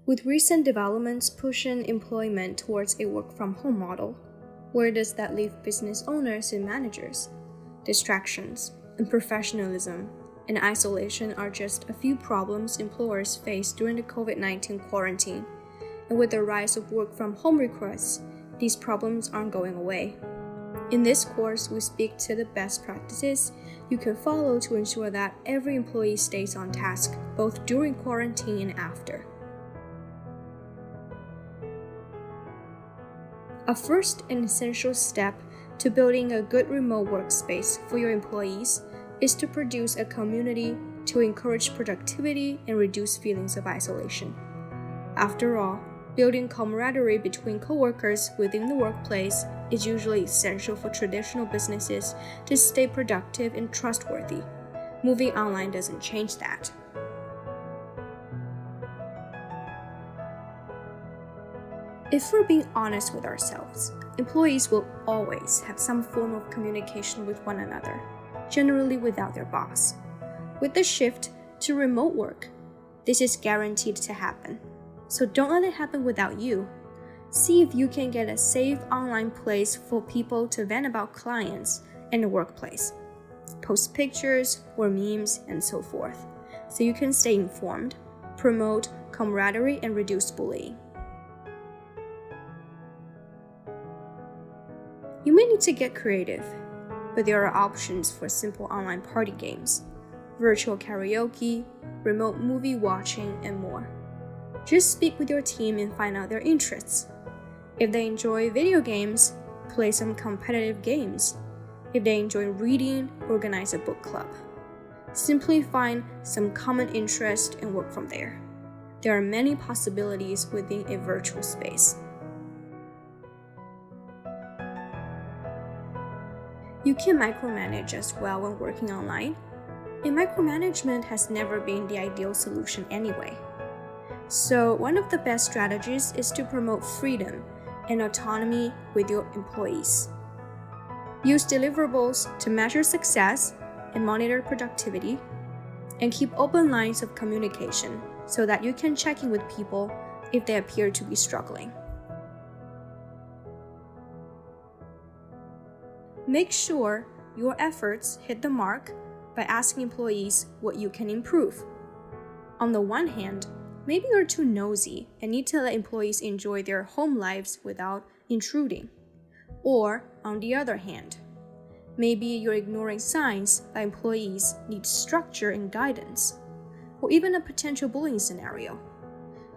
With recent developments pushing employment towards a work-from-home model, where does that leave business owners and managers? Distractions, unprofessionalism, and isolation are just a few problems employers face during the COVID-19 quarantine. And with the rise of work-from-home requests, these problems aren't going away. In this course, we speak to the best practices you can follow to ensure that every employee stays on task, both during quarantine and after. A first and essential step to building a good remote workspace for your employees is to produce a community to encourage productivity and reduce feelings of isolation. After all, building camaraderie between coworkers within the workplace is usually essential for traditional businesses to stay productive and trustworthy. Moving online doesn't change that. If we're being honest with ourselves, employees will always have some form of communication with one another, generally without their boss. With the shift to remote work, this is guaranteed to happen. So don't let it happen without you. See if you can get a safe online place for people to vent about clients and the workplace. Post pictures or memes and so forth, so you can stay informed, promote camaraderie, and reduce bullying. You may need to get creative, but there are options for simple online party games, virtual karaoke, remote movie watching, and more. Just speak with your team and find out their interests. If they enjoy video games, play some competitive games. If they enjoy reading, organize a book club. Simply find some common interest and work from there. There are many possibilities within a virtual space. You can micromanage as well when working online, and micromanagement has never been the ideal solution anyway. So one of the best strategies is to promote freedom and autonomy with your employees. Use deliverables to measure success and monitor productivity, and keep open lines of communication so that you can check in with people if they appear to be struggling. Make sure your efforts hit the mark by asking employees what you can improve. On the one hand, maybe you're too nosy and need to let employees enjoy their home lives without intruding. Or, on the other hand, maybe you're ignoring signs that employees need structure and guidance, or even a potential bullying scenario.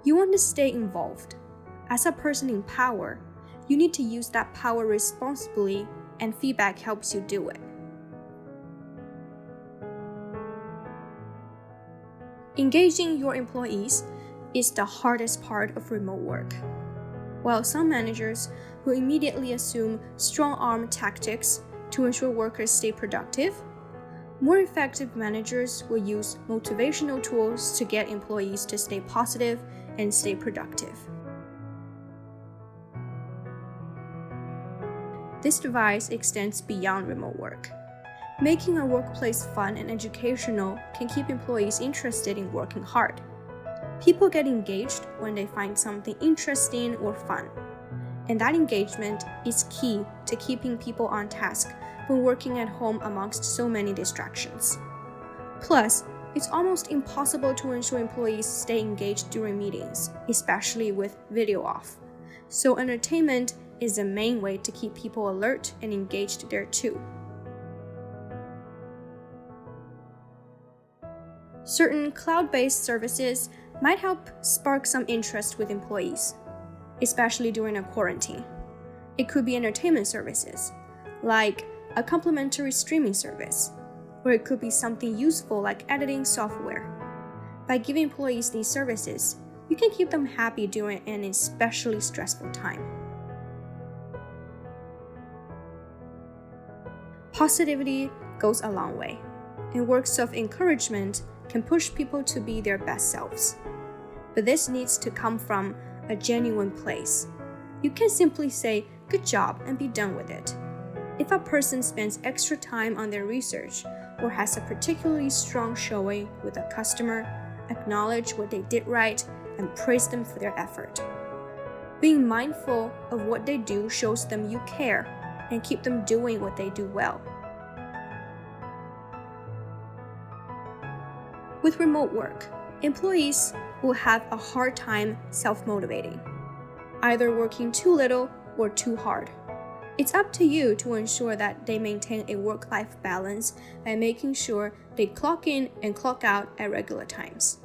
You want to stay involved. As a person in power, you need to use that power responsibly, and feedback helps you do it. Engaging your employees is the hardest part of remote work. While some managers will immediately assume strong-arm tactics to ensure workers stay productive, more effective managers will use motivational tools to get employees to stay positive and stay productive. This advice extends beyond remote work. Making a workplace fun and educational can keep employees interested in working hard. People get engaged when they find something interesting or fun, and that engagement is key to keeping people on task when working at home amongst so many distractions. Plus, it's almost impossible to ensure employees stay engaged during meetings, especially with video off. So entertainment is the main way to keep people alert and engaged there too. Certain cloud-based services might help spark some interest with employees, especially during a quarantine. It could be entertainment services, like a complimentary streaming service, or it could be something useful like editing software. By giving employees these services, you can keep them happy during an especially stressful time. Positivity goes a long way, and works of encouragement can push people to be their best selves. But this needs to come from a genuine place. You can simply say, "Good job," and be done with it. If a person spends extra time on their research or has a particularly strong showing with a customer, acknowledge what they did right and praise them for their effort. Being mindful of what they do shows them you care and keep them doing what they do well. With remote work, employees will have a hard time self-motivating, either working too little or too hard. It's up to you to ensure that they maintain a work-life balance by making sure they clock in and clock out at regular times.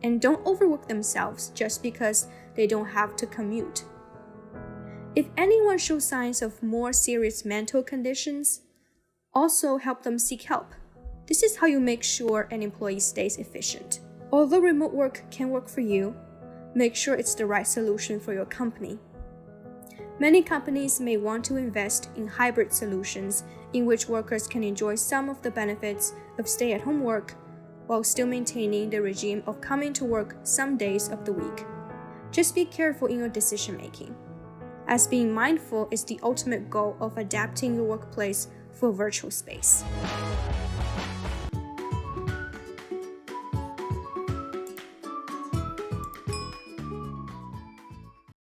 And don't overwork themselves just because they don't have to commute. If anyone shows signs of more serious mental conditions, also help them seek help. This is how you make sure an employee stays efficient. Although remote work can work for you, make sure it's the right solution for your company. Many companies may want to invest in hybrid solutions in which workers can enjoy some of the benefits of stay-at-home work while still maintaining the regime of coming to work some days of the week. Just be careful in your decision-making, as being mindful is the ultimate goal of adapting your workplace for virtual space.